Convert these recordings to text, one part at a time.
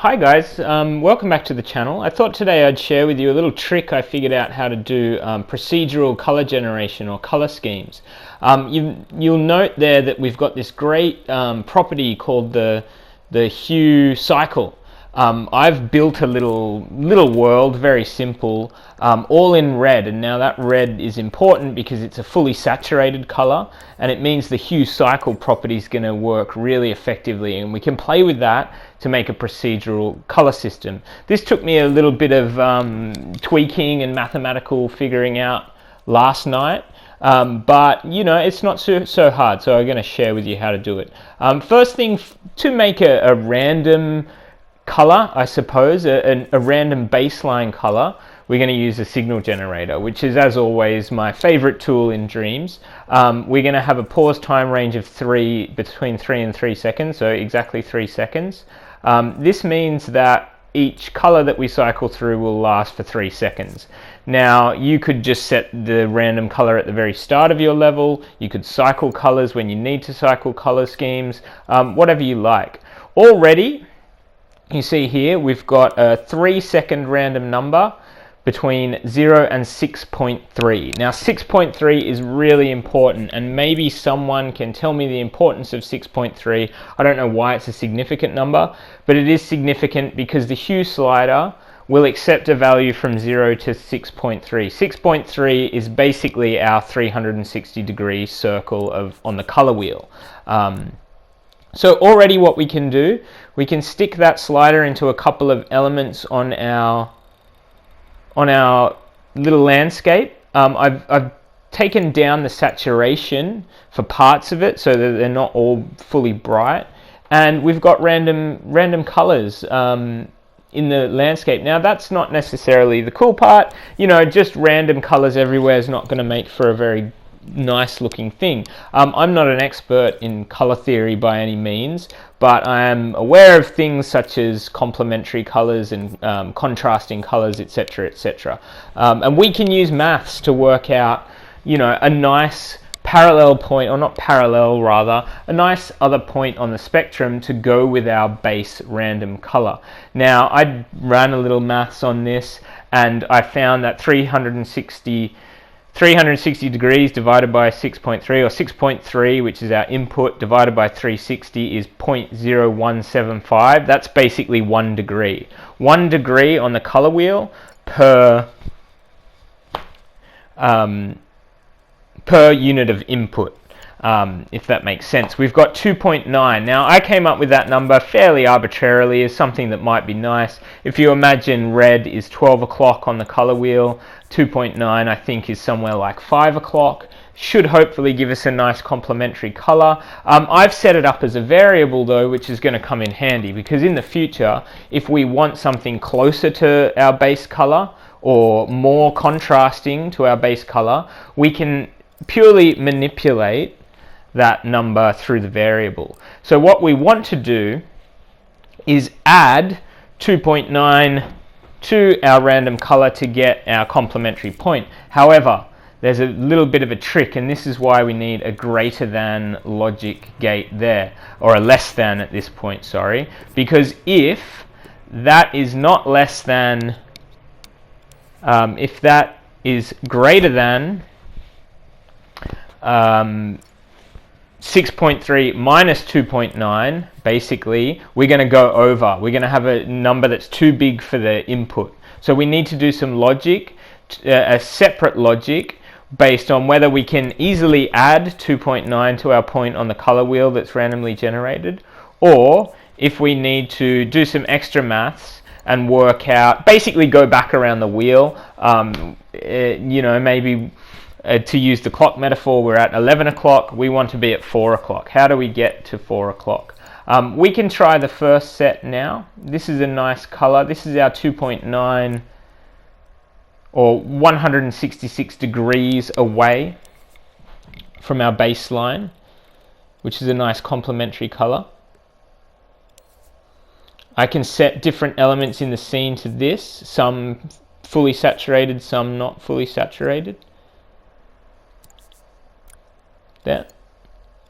Hi guys, welcome back to the channel. I thought today I'd share with you a little trick I figured out how to do procedural color generation or color schemes. You'll note there that we've got this great property called the hue cycle. I've built a little world, very simple, all in red, and now that red is important because it's a fully saturated color, and it means the hue cycle property is going to work really effectively, and we can play with that to make a procedural color system. This took me a little bit of tweaking and mathematical figuring out last night. But you know, it's not so hard, so I'm going to share with you how to do it. First thing, to make a random color, I suppose, a random baseline color, we're going to use a signal generator, which is, as always, my favorite tool in Dreams. We're going to have a pause time range of between 3 and 3 seconds, so exactly 3 seconds. This means that each color that we cycle through will last for 3 seconds. Now, you could just set the random color at the very start of your level. You could cycle colors when you need to cycle color schemes, whatever you like. Already, you see here, we've got a 3-second random number between 0 and 6.3. Now 6.3 is really important, and maybe someone can tell me the importance of 6.3. I don't know why it's a significant number, but it is significant because the hue slider will accept a value from 0 to 6.3. 6.3 is basically our 360-degree circle on the color wheel. So already what we can do, we can stick that slider into a couple of elements on our little landscape. I've taken down the saturation for parts of it so that they're not all fully bright, and we've got random colors in the landscape. Now that's not necessarily the cool part, you know, just random colors everywhere is not going to make for a very nice looking thing. I'm not an expert in color theory by any means, but I am aware of things such as complementary colors and contrasting colors, etc., etc. And we can use maths to work out, you know, a nice parallel point, or not parallel, rather a nice other point on the spectrum to go with our base random color. Now I ran a little maths on this, and I found that 360 degrees divided by 6.3, or 6.3, which is our input, divided by 360 is 0.0175. That's basically 1 degree. 1 degree on the color wheel per unit of input, if that makes sense. We've got 2.9. Now I came up with that number fairly arbitrarily as something that might be nice. If you imagine red is 12 o'clock on the color wheel, 2.9 I think is somewhere like 5 o'clock. Should hopefully give us a nice complementary color. I've set it up as a variable though, which is going to come in handy because in the future, if we want something closer to our base color or more contrasting to our base color, we can purely manipulate that number through the variable. So what we want to do is add 2.9 to our random color to get our complementary point. However, there's a little bit of a trick, and this is why we need a greater than logic gate there, or a less than at this point, sorry, because if that is not less than, if that is greater than 6.3 minus 2.9, basically, we're going to go over. We're going to have a number that's too big for the input. So we need to do some logic, a separate logic, based on whether we can easily add 2.9 to our point on the color wheel that's randomly generated, or if we need to do some extra maths and work out, basically go back around the wheel, you know, maybe to use the clock metaphor, we're at 11 o'clock, we want to be at 4 o'clock. How do we get to 4 o'clock? We can try the first set now. This is a nice color. This is our 2.9, or 166 degrees away from our baseline, which is a nice complementary color. I can set different elements in the scene to this, some fully saturated, some not fully saturated. There.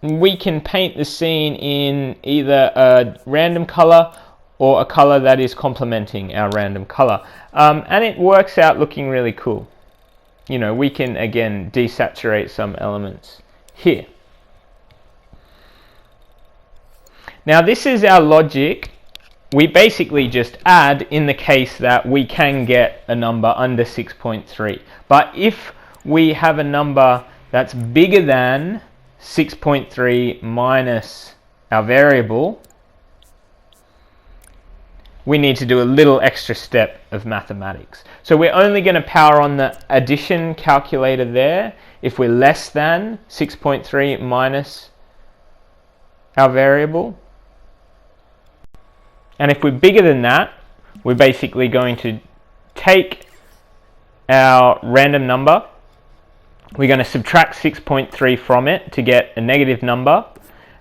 We can paint the scene in either a random color or a color that is complementing our random color. And it works out looking really cool. You know, we can again desaturate some elements here. Now this is our logic. We basically just add in the case that we can get a number under 6.3. But if we have a number that's bigger than 6.3 minus our variable, we need to do a little extra step of mathematics. So we're only going to power on the addition calculator there if we're less than 6.3 minus our variable. And if we're bigger than that, we're basically going to take our random number, we're going to subtract 6.3 from it to get a negative number,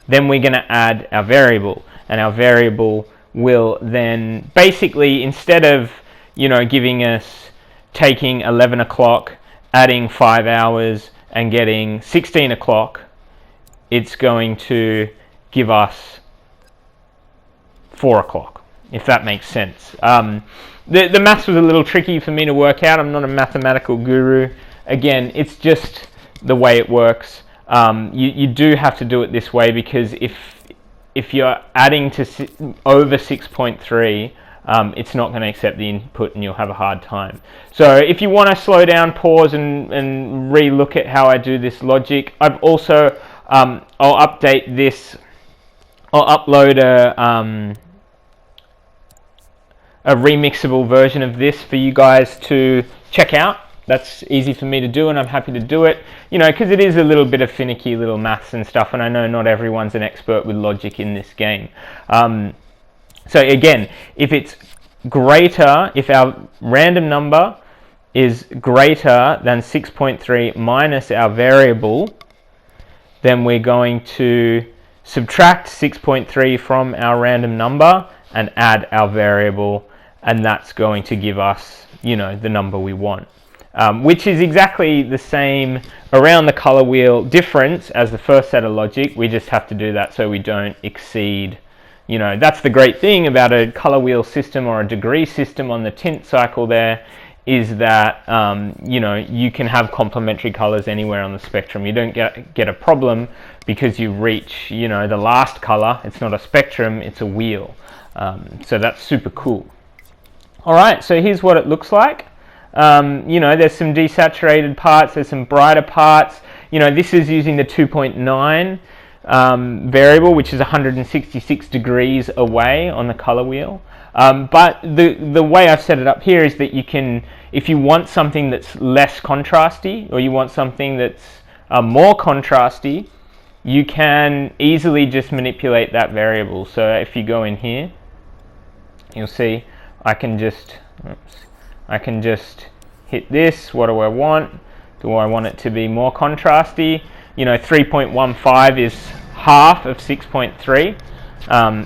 then we're going to add our variable, and our variable will then basically, instead of, you know, giving us taking 11 o'clock, adding 5 hours and getting 16 o'clock, it's going to give us 4 o'clock, if that makes sense. The maths was a little tricky for me to work out. I'm not a mathematical guru. Again, it's just the way it works. You do have to do it this way, because if you're adding to over 6.3, it's not going to accept the input and you'll have a hard time. So if you want to slow down, pause and re-look at how I do this logic, I've also, I'll update this, I'll upload a remixable version of this for you guys to check out. That's easy for me to do, and I'm happy to do it, you know, because it is a little bit of finicky little maths and stuff, and I know not everyone's an expert with logic in this game. So again, if it's greater, if our random number is greater than 6.3 minus our variable, then we're going to subtract 6.3 from our random number and add our variable, and that's going to give us, you know, the number we want. Which is exactly the same around the color wheel difference as the first set of logic. We just have to do that so we don't exceed, you know, that's the great thing about a color wheel system or a degree system on the tint cycle there, is that, you know, you can have complementary colors anywhere on the spectrum. You don't get a problem because you reach, you know, the last color. It's not a spectrum, it's a wheel. So that's super cool. All right, so here's what it looks like. You know, there's some desaturated parts, there's some brighter parts. You know, this is using the 2.9 variable, which is 166 degrees away on the color wheel. But the way I've set it up here is that you can, if you want something that's less contrasty, or you want something that's more contrasty, you can easily just manipulate that variable. So if you go in here, you'll see I can just hit this. What do I want? Do I want it to be more contrasty? You know, 3.15 is half of 6.3.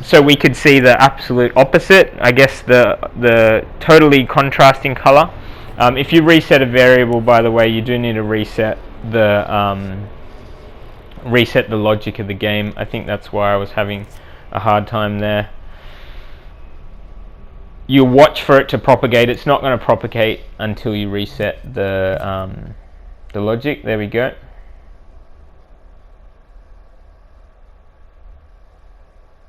So we could see the absolute opposite, I guess, the totally contrasting color. If you reset a variable, by the way, you do need to reset the logic of the game. I think that's why I was having a hard time there. You watch for it to propagate. It's not going to propagate until you reset the logic. There we go.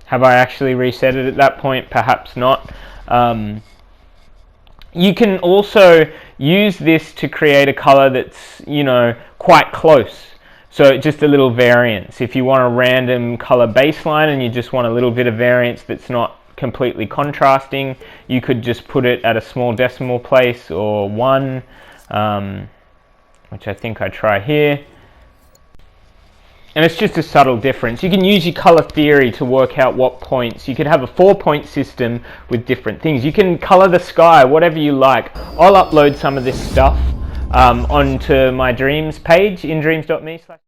Have I actually reset it at that point? Perhaps not. You can also use this to create a color that's, you know, quite close. So just a little variance. If you want a random color baseline and you just want a little bit of variance that's not completely contrasting, you could just put it at a small decimal place or 1, which I think I try here. And it's just a subtle difference. You can use your color theory to work out what points. You could have a 4-point system with different things. You can color the sky, whatever you like. I'll upload some of this stuff onto my Dreams page, indreams.me/.